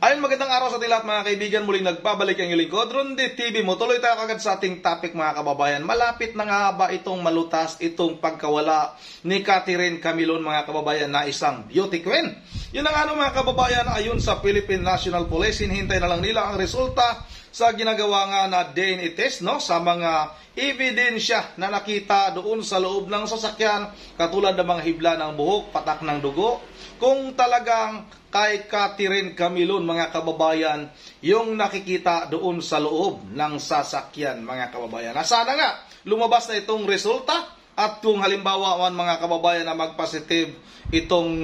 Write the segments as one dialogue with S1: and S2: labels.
S1: Ayun, magandang araw sa ating lahat mga kaibigan. Muling nagbabalik ang inyong lingkod, Ronde TV mo. Tuloy tayo kagad sa ating topic mga kababayan. Malapit na nga ba itong malutas, itong pagkawala ni Catherine Camilon mga kababayan na isang beauty queen? Yun ang ano mga kababayan, ayon sa Philippine National Police, hinihintay na lang nila ang resulta sa ginagawa nga na DNA test sa mga ebidensya na nakita doon sa loob ng sasakyan, katulad ng mga hibla ng buhok, patak ng dugo. Kung talagang kay Catherine Camilon mga kababayan yung nakikita doon sa loob ng sasakyan mga kababayan. Sana nga lumabas na itong resulta, at kung halimbawa man mga kababayan na magpositive itong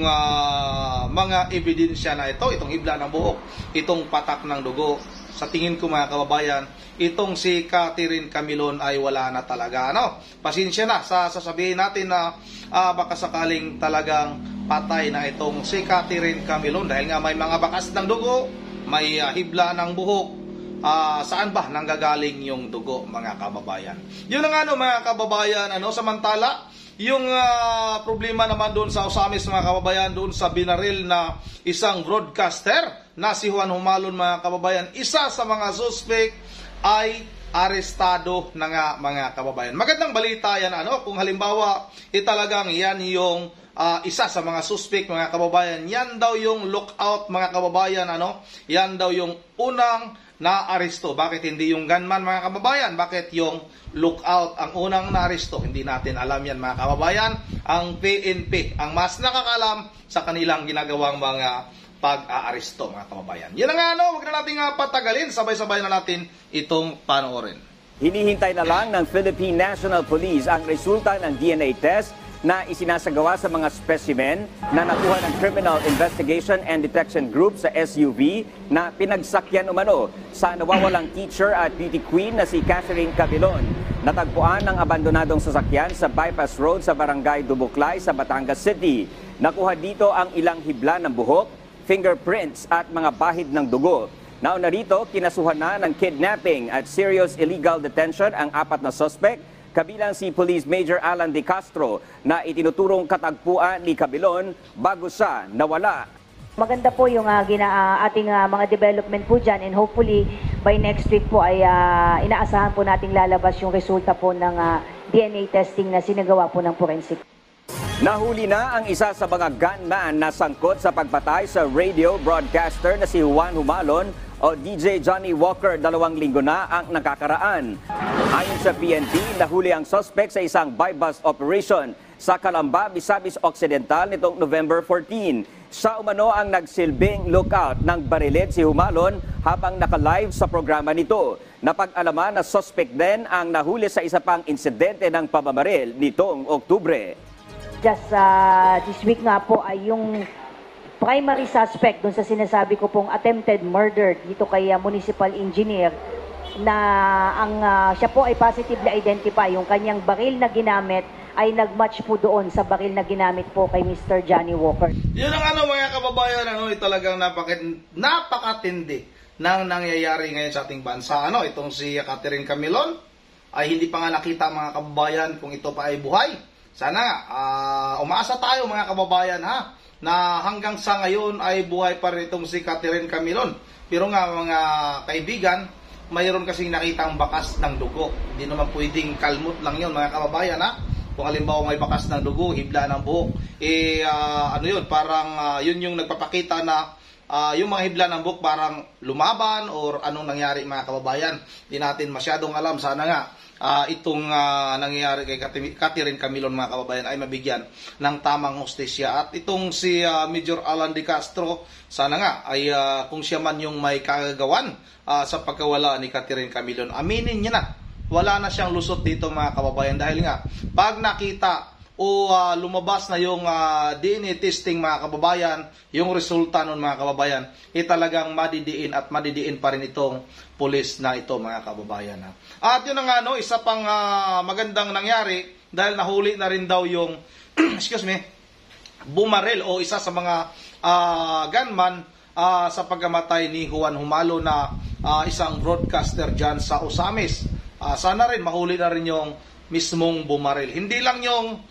S1: mga ebidensya na ito, itong hibla ng buhok, itong patak ng dugo, sa tingin ko mga kababayan, itong si Catherine Camilon ay wala na talaga. Pasensya na sa sasabihin natin na baka sakaling talagang patay na itong si Catherine Camilon dahil nga may mga bakas ng dugo, may hibla ng buhok. Saan ba nanggagaling yung dugo mga kababayan? Yun ang mga kababayan, samantala yung problema naman doon sa Osamis mga kababayan, doon sa binaril na isang broadcaster na si Juan Humalon mga kababayan, isa sa mga suspect ay arestado na nga mga kababayan. Magandang balita yan kung halimbawa talagang yan yung isa sa mga suspect mga kababayan, yan daw yung lookout mga kababayan, yan daw yung unang na-aresto. Bakit hindi yung gunman mga kababayan? Bakit yung lookout ang unang na-aresto? Hindi natin alam yan mga kababayan. Ang PNP ang mas nakakalam sa kanilang ginagawang mga pag-aaresto mga kababayan. Yan ang wag na natin patagalin, sabay-sabay na natin itong panoorin.
S2: Hinihintay na lang ng Philippine National Police ang resulta ng DNA test na isinasagawa sa mga specimen na nakuha ng Criminal Investigation and Detection Group sa SUV na pinagsakyan umano sa nawawalang teacher at beauty queen na si Catherine Camilon. Natagpuan ng abandonadong sasakyan sa Bypass Road sa Barangay Dubuklay sa Batangas City. Nakuha dito ang ilang hibla ng buhok, fingerprints at mga bahid ng dugo. Nauna rito, kinasuhan na ng kidnapping at serious illegal detention ang 4 na suspect, kabilang si Police Major Alan De Castro na itinuturong katagpuan ni Camilon bago siya nawala.
S3: Maganda po yung ating mga development po dyan, and hopefully by next week po ay inaasahan po nating lalabas yung resulta po ng DNA testing na sinagawa po ng forensic.
S2: Nahuli na ang isa sa mga gunman na sangkot sa pagpatay sa radio broadcaster na si Juan Humalon o DJ Johnny Walker. 2 linggo na ang nakakaraan. Ayon sa PNP, nahuli ang suspect sa isang buy-bust operation sa Calamba, Misamis Occidental nitong November 14. Siya umano ang nagsilbing lookout ng barilid si Humalon habang naka-live sa programa nito. Napag-alaman na suspect din ang nahuli sa isa pang insidente ng pamamaril nitong Oktubre.
S3: Just this week nga po ay yung primary suspect dun sa sinasabi ko pong attempted murder dito kay municipal engineer na siya po ay positively identify. Yung kanyang baril na ginamit ay nagmatch po doon sa baril na ginamit po kay Mr. Johnny Walker. Yun
S1: ang mga kababayan, talagang napakatindi nang nangyayari ngayon sa ating bansa. Itong si Catherine Camilon ay hindi pa nga nakita mga kababayan kung ito pa ay buhay. Sana umaasa tayo mga kababayan na hanggang sa ngayon ay buhay pa rin itong si Catherine Camilon. Pero nga mga kaibigan, mayroon kasing nakitang bakas ng dugo. Hindi naman pwedeng kalmot lang yun mga kababayan Kung halimbawa may bakas ng dugo, hibla ng buhok, parang yun yung nagpapakita na yung mga hibla ng buhok parang lumaban or anong nangyari mga kababayan. Hindi natin masyadong alam. Sana nga itong nangyayari kay Catherine Camilon mga kababayan ay mabigyan ng tamang hustisya. At itong si Major Alan De Castro, sana nga ay kung siya man yung may kagagawan sa pagkawala ni Catherine Camilon, aminin niya na wala na siyang lusot dito mga kababayan, dahil nga pag nakita o lumabas na yung DNA testing mga kababayan, yung resulta nun mga kababayan, talagang madidiin at madidiin pa rin itong pulis na ito mga kababayan. At yun nga isa pang magandang nangyari, dahil nahuli na rin daw yung bumaril o isa sa mga gunman sa pagkamatay ni Juan Humalo na isang broadcaster dyan sa Osamis. Sana rin mahuli na rin yung mismong bumaril. Hindi lang yung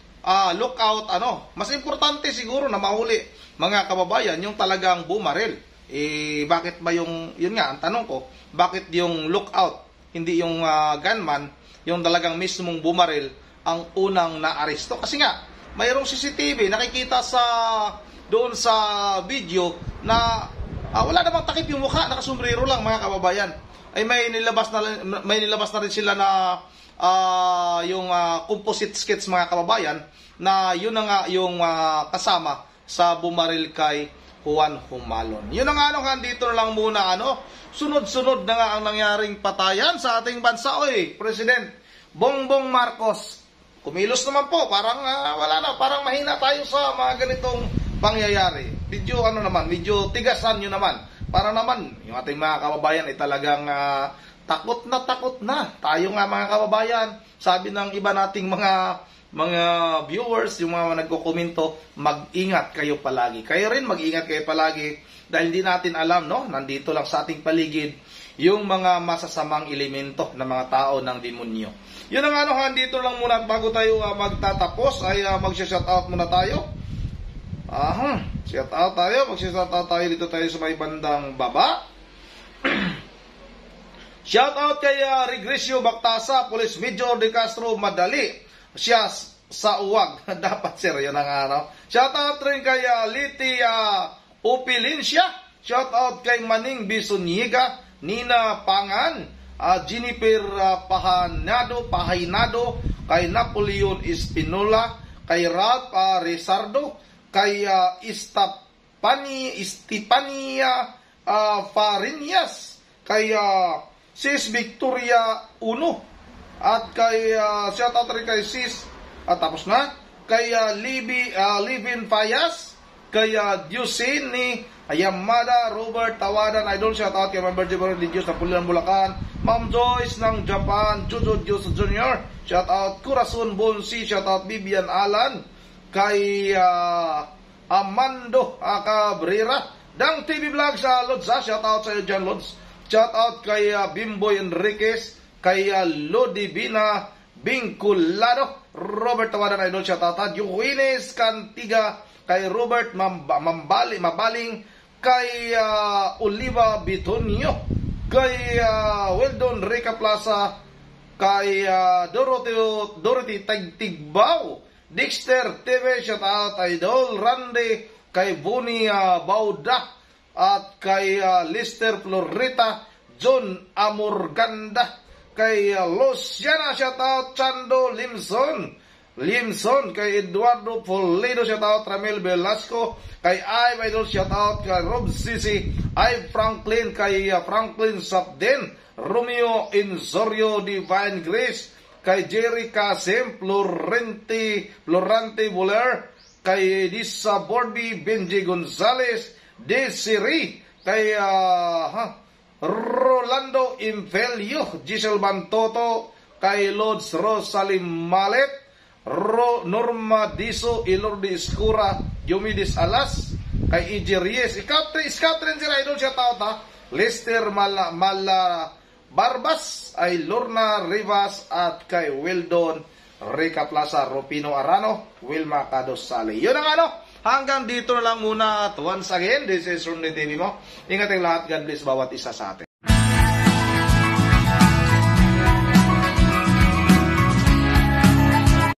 S1: lookout, mas importante siguro na mahuli mga kababayan yung talagang bumaril Bakit ba yun nga, ang tanong ko, bakit yung lookout, hindi yung gunman, yung talagang mismong bumaril, ang unang naaresto? Kasi nga, mayroong CCTV, nakikita doon sa video na wala namang takip yung mukha, nakasombrero lang mga kababayan. Ay may nilabas na rin sila na yung composite skits mga kababayan, na yun na nga yung kasama sa bumaril kay Juan Humalon. Yun na nga, dito na lang muna, sunod-sunod na nga ang nangyaring patayan sa ating bansa. President Bongbong Marcos, kumilos naman po, parang wala na, parang mahina tayo sa mga ganitong pangyayari. Medyo tigasan nyo naman, para naman yung ating mga kababayan ay talagang takot na. Tayo nga mga kababayan, sabi ng iba nating mga viewers, yung mga nagko-komento, mag-ingat kayo palagi. Kayo rin mag-ingat kayo palagi dahil hindi natin alam, nandito lang sa ating paligid yung mga masasamang elemento ng mga tao ng demonyo. Yun ang dito lang muna, bago tayo magtatapos ay mag-shoutout muna tayo. Shoutout tayo dito tayo sa may bandang baba. Shoutout kay Regresio Bactasa, Police Major De Castro Madali. Siya sa uwag. Dapat sir, yun ang Shoutout rin kay Liti Opilincia. Shoutout kay Maning Bisonyiga, Nina Pangan, Jennifer Pahaynado, kay Napoleon Espinola, kay Ralph Rizardo, kay Estepania Fariñas, kay Sis Victoria Uno, at kay shoutout rin kay Sis, tapos na, kay Livin Payas, kay Diusin ni Yamada, Robert Tawadan, idol, shoutout kay Member Jibber Religious na Pulilan, Bulacan, Ma'am Joyce ng Japan, Jojo Dios Jr., shoutout Corazon Bonsi, shoutout Bibian Alan, kay Amando Cabrera, Dang TV Vlog sa Lods, shoutout sa iyo dyan Lods, shoutout kay Bimboy Enriquez, kay Lodi Bina Vinculado, Robert Tawadan, idol, shoutout Juwines Cantiga, kay Robert Mabaling, kay Oliva Bitonio, kay Weldon Rica Plaza, kay Dorothy Tigbaw, Dexter TV, shoutout idol, Randy, kay Bonnie Bauda, at kay Lister Florita, John Amorganda, kay Luciana, shoutout Chando Limson, kay Eduardo Pulido, shoutout Ramel Velasco, kay Ive, idol, shoutout kay Rob Sisi, Ive Franklin, kay Franklin Sabden, Romeo Insorio, Divine Grace, kay Jerry Casim, Florante Buller, kay Disa Borby, Benji Gonzalez, Desiree, kay Rolando Infelio, Giselle Bantoto, kay Lods Rosalim Malet, Norma Diso, Ilordi Escura, Yumidis Alas, kay EJ Reyes, Catherine si idol, shoutout Lester Barbas, ay Lorna Rivas, at kay Weldon Rica Plaza, Rupino Arano, Wilma Cadosale. Yun ang hanggang dito na lang muna. At once again, this is Ronnie TV mo. Ingat ang lahat. God bless bawat isa sa atin.